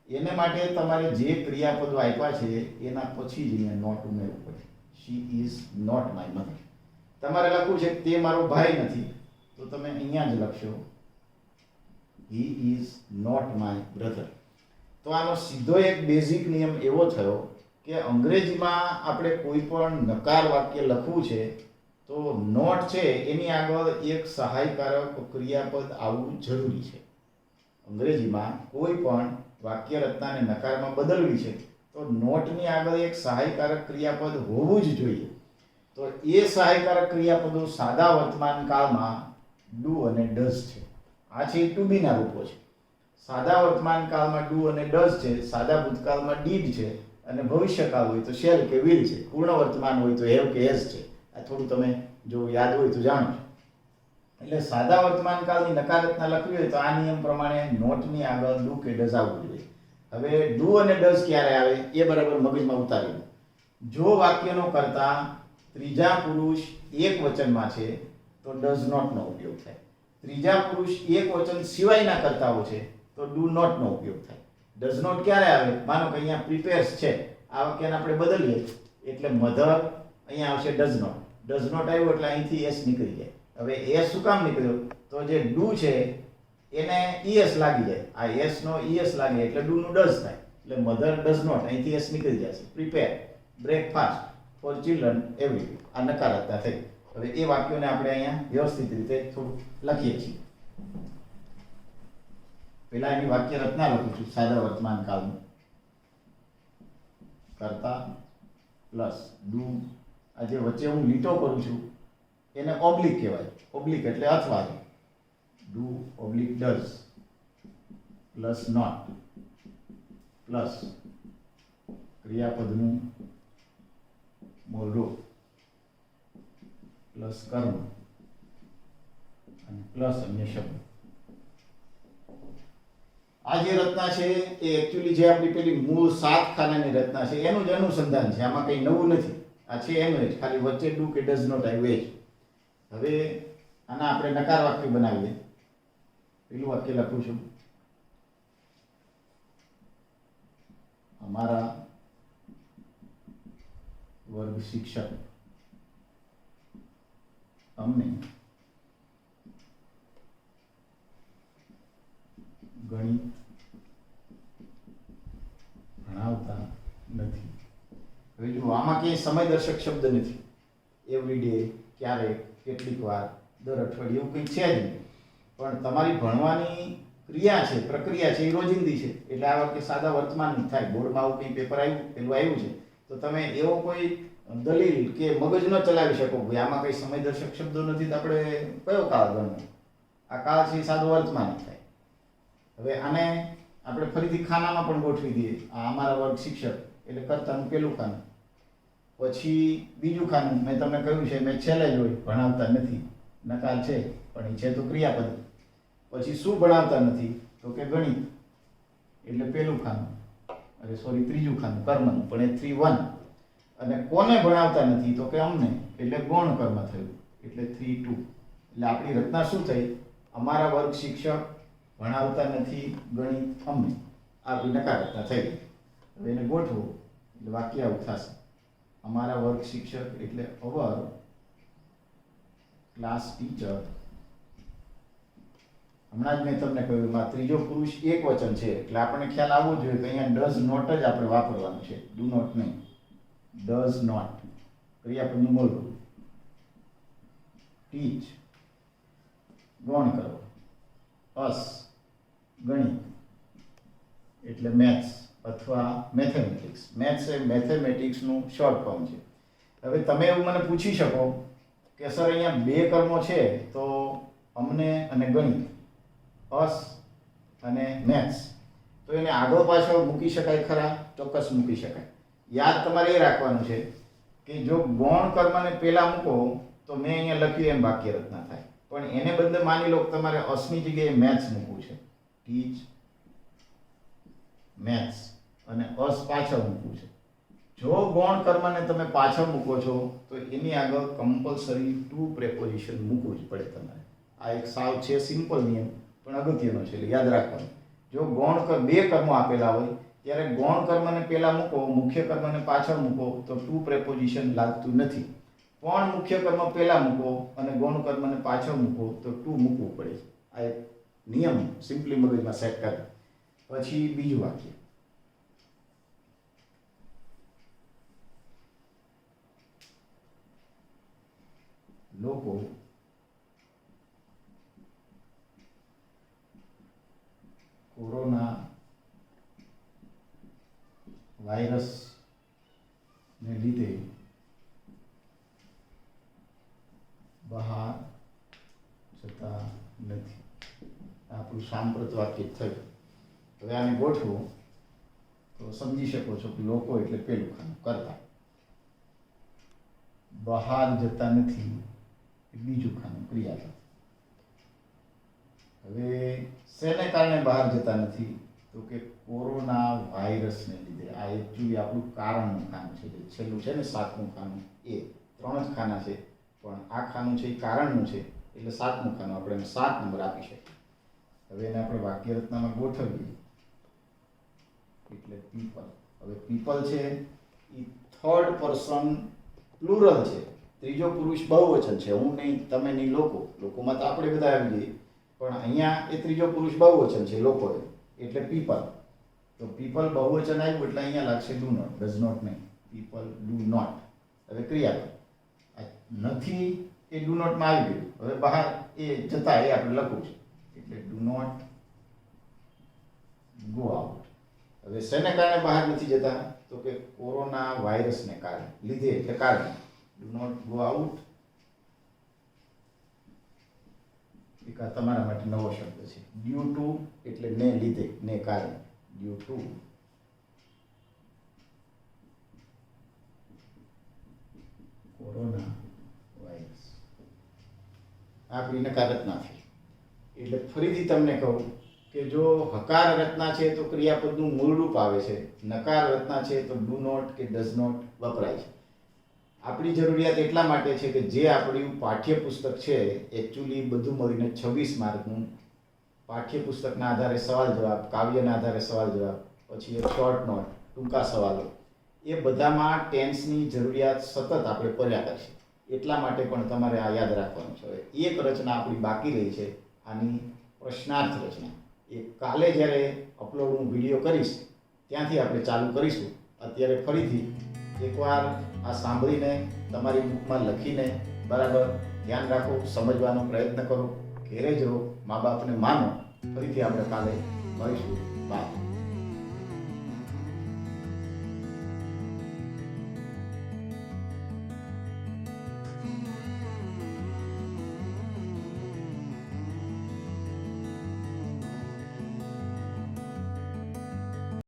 એને માટે તમારે જે ક્રિયાપદો આપ્યા છે એના પછી જ અહીંયા નોટ ઉમેરવું પડે. She is not my mother. તમારે લખવું છે તે મારો ભાઈ નથી, તો તમે અહીંયા જ લખશો he is not my brother. તો આનો સીધો એક બેઝિક નિયમ એવો થયો કે અંગ્રેજીમાં આપણે કોઈ પણ નકાર વાક્ય લખવું છે તો નોટ છે એની આગળ એક સહાયકારક ક્રિયાપદ આવવું જરૂરી છે. અંગ્રેજીમાં કોઈ પણ વાક્ય રચનાને નકારમાં બદલવી છે તો નોટની આગળ એક સહાયકારક ક્રિયાપદ હોવું જ જોઈએ. તો એ સહાયકારક ક્રિયાપદો સાદા વર્તમાન કાળમાં ડુ અને ડઝ છે. આ છે ટુ બી ના રૂપો છે. સાદા વર્તમાન કાળમાં ડુ અને ડઝ છે, સાદા ભૂતકાળમાં ડીડ છે, અને ભવિષ્યકાળ હોય તો શેલ કે વિલ છે, પૂર્ણ વર્તમાન હોય તો હેવ કે હેઝ છે. આ થોડું તમે જો યાદ હોય તો જાણો છો. એટલે સાદા વર્તમાન કાળની નકાર રચના લખવી હોય તો આ નિયમ પ્રમાણે નોટની આગળ ડુ કે ડઝ આવવું જોઈએ. હવે ડુ અને ડઝ ક્યારે આવે એ બરાબર મગજમાં ઉતારી લો. જો વાક્યનો કર્તા ત્રીજા પુરુષ એક વચનમાં છે તો ડઝ નોટ નો ઉપયોગ થાય. ત્રીજા પુરુષ એક વચન સિવાયના કર્તાઓ છે તો ડુ નોટ નો ઉપયોગ થાય. ડઝ નોટ ક્યારે આવે? માનો કે અહીંયા પ્રિપેર્સ છે, આ વાક્યને આપણે બદલીએ એટલે મધર, અહીંયા આવશે ડઝ નોટ. ડઝ નોટ આવ્યો એટલે અહીંથી એસ નીકળી જાય. હવે એસ શું કામ નીકળ્યો? તો જે ડુ છે એને ઈએસ લાગી જાય. આ એસ નો ઈએસ લાગે એટલે ડુ નું ડઝ થાય. એટલે મધર ડઝ નોટ, અહીંથી એસ નીકળી જશે. Prepare, breakfast four children every. આ નકારાત્મકતા થઈ. હવે એ વાક્યોને આપણે અહીંયા વ્યવસ્થિત રીતે થોડું લખીએ છીએ. પેલા એની વાક્ય રચના લખું છું સાદા વર્તમાન કાળનું. કર્તા પ્લસ ડુ. આ જે વચ્ચે હું લીટો કરું છું એને ઓબ્લિક કહેવાય. ઓબ્લિક એટલે અથવા. Do oblique does plus not plus ક્રિયાપદનું મૂળ રૂપ પ્લસ કર્મ અને પ્લસ અન્ય શબ્દ. આ જે રચના છે એ એકચ્યુઅલી જે આપણી પેલી મૂળ 7 ખાનાની રચના છે એનું જ અનુસંધાન છે. આમાં કંઈ નવું નથી. આ છે એનું જ, ખાલી વચ્ચે ડુ કે ડઝ નોટ આવ્યું એ જ. હવે આના આપણે નકાર વાક્ય બનાવીએ. પેલું વાક્ય લખું છું અમારા વર્ગ શિક્ષક અમને ગણિત ભણાવતા નથી. હવે જો આમાં ક્યાંય સમયદર્શક શબ્દ નથી. એવરીડે, ક્યારેક, કેટલીક વાર, દર અઠવાડિયે એવું કંઈ છે જ નહીં. પણ તમારી ભણવાની ક્રિયા છે, પ્રક્રિયા છે એ રોજિંદી છે. એટલે આ વાક્ય સાદા વર્તમાન થાય. બોર્ડમાં આવું કંઈ પેપર આવ્યું, પેલું આવ્યું છે તો તમે એવો કોઈ દલીલ કે મગજ ન ચલાવી શકો ભાઈ આમાં કંઈ સમયદર્શક શબ્દો નથી તો આપણે કયો કાળ ગણવો? આ કાળ છે સાદો વર્તમાન થાય. હવે આને આપણે ફરીથી ખાનામાં પણ ગોઠવી દઈએ. આ અમારા વર્ગ શિક્ષક એટલે કર્તાનું પેલું ખાનું, પછી બીજું ખાનું મેં તમને કહ્યું છે મેં છેલ્લે જોઈ ભણાવતા નથી. નકાર છે પણ એ છે તો ક્રિયાપદ. પછી શું ભણાવતા નથી તો કે ગણિત, એટલે પેલું ખાનું, અરે સોરી ત્રીજું ખાનું કર્મનું, પણ એ 3-1. અને કોને ભણાવતા નથી તો કે અમને, એટલે ગૌણ કર્મ થયું, એટલે 3-2. એટલે આપણી રચના શું થઈ? અમારા વર્ગ શિક્ષક ભણાવતા નથી ગણિત અમને, આપણી નકાર રચના થઈ. હવે એને ગોઠવો એટલે વાક્ય આવું થશે, અમારા વર્ગ શિક્ષક એટલે અવર ક્લાસ ટીચર. હમણાં જ મેં તમને કહ્યું એમાં ત્રીજો પુરુષ એક વચન છે એટલે આપણને ખ્યાલ આવવો જોઈએ કે અહીંયા ડઝ નોટ જ આપણે વાપરવાનું છે, ડુ નોટ નહીં. ડઝ નોટ ક્રિયાપદનું મૂળરૂપ. ટીચ ગૌણ કરો, અસ ગણિત એટલે મેથ્સ અથવા મેથેમેટિક્સ. મેથ્સ એ મેથેમેટિક્સનું શોર્ટ ફોર્મ છે. હવે તમે એવું મને પૂછી શકો કે સર અહીંયા બે કર્મો છે તો અમને અને ગણિત, અસ અને મેથ્સ, તો એને આગળ પાછળ મૂકી શકાય ખરા? ચોક્કસ મૂકી શકાય. યાદ તમારે એ રાખવાનું છે કે જો ગૌણ કર્મને પહેલા મૂકો તો મેં અહીંયા લખ્યું એમ વાક્ય રચના થાય, પણ એને બદલે માની લો કે તમારે અસની જગ્યાએ મેથ્સ મૂકવું છે, ટીચ મેથ્સ, અને અસ પાછળ મૂકવું છે. જો ગૌણ કર્મને તમે પાછળ મૂકો છો તો એની આગળ કમ્પલસરી ટુ પ્રેપોઝિશન મૂકવું જ પડે તમારે. આ એક સાવ છે સિમ્પલ નિયમ પણ અગત્યનો છે, એટલે યાદ રાખવાનું. જો ગૌણ બે કર્મો આપેલા હોય ત્યારે ગૌણ કર્મને પહેલા મૂકો, મુખ્ય કર્મને પાછળ મૂકો તો ટુ પ્રેપોઝિશન લાગતું નથી. પણ મુખ્ય કર્મ પહેલા મૂકો અને ગૌણ કર્મને પાછળ મૂકો તો ટુ મૂકવું પડે. આ એક નિયમ સિમ્પલી મગજમાં સેટ કરે. પછી બીજું વાક્ય, લોકો કોરોના વાયરસને લીધે બહાર જતા નથી. આપણું સાંપ્રત વાક્ય થયું. હવે આને ગોઠવો તો સમજી શકો છો કે લોકો એટલે પેલું ખાનું કરતા, બહાર જતા નથી બીજું ખાનું ક્રિયાપદ. હવે શેને કારણે બહાર જતા નથી તો કે કોરોના વાયરસને લીધે. આ એકચ્યુઅલી આપણું કારણનું ખાનું છે, જે છેલ્લું છે ને 7મું ખાનું, એ 3 જ ખાના છે પણ આ ખાનું છે એ કારણનું છે, એટલે 7મું ખાનું આપણે એને 7 નંબર આપી શકીએ. હવે એને આપણે વાક્ય રચનામાં ગોઠવીએ એટલે પીપલ. હવે પીપલ છે એ થર્ડ પર્સન પ્લુરલ છે, ત્રીજો પુરુષ બહુવચન છે. હું નહીં, તમે નહીં, લોકો. લોકોમાં તો આપણે બધા આવી જઈએ, પણ અહીંયા એ ત્રીજો પુરુષ બહુવચન છે લોકોએ, એટલે પીપલ. તો પીપલ બહુવચન આવ્યું એટલે અહીંયા લાગશે ડુ નોટ, ડઝ નોટ નહીં, પીપલ ડુ નોટ. હવે ક્રિયાપદ નથી એ ડુ નોટમાં આવી ગયું. હવે બહાર એ જતા એ આપણે લખવું છે એટલે ડુ નોટ ગો આઉટ. હવે શેને કારણે બહાર નથી જતા તો કે કોરોના વાયરસને કારણે, લીધે એટલે કારણે. ડુ નોટ ગો આઉટ એક આ તમારા માટે નવો શબ્દ છે. ડ્યુ ટુ એટલે ને લીધે, ને કારણે, ડ્યુ ટુ કોરોના વાયરસ. આપણી નકાર રચના થઈ. એટલે ફરીથી તમને કહું કે જો હકાર રચના છે તો ક્રિયાપદનું મૂળ રૂપ આવે છે, નકાર રચના છે તો ડુ નોટ કે ડઝ નોટ વપરાય છે. આપણી જરૂરિયાત એટલા માટે છે કે જે આપણું પાઠ્યપુસ્તક છે એકચ્યુઅલી બધું મળીને 26 માર્કનું પાઠ્યપુસ્તકના આધારે સવાલ જવાબ, કાવ્યના આધારે સવાલ જવાબ, પછી એક શોર્ટ નોટ, ટૂંકા સવાલો, એ બધામાં ટેન્સની જરૂરિયાત સતત આપણે કર્યા કરશે. એટલા માટે પણ તમારે આ યાદ રાખવાનું છે. એક રચના આપણી બાકી રહી છે, આની પ્રશ્નાર્થ રચના. એ કાલે જ્યારે અપલોડ હું વિડીયો કરીશ ત્યાંથી આપણે ચાલુ કરીશું. અત્યારે ફરીથી એકવાર આ સાંભળીને તમારી બુકમાં લખીને બરાબર ધ્યાન રાખો, સમજવાનો પ્રયત્ન કરો, ઘેરે જ રહો, મા બાપને માનો. ફરીથી આપણે કાલે મળીશું. બાય.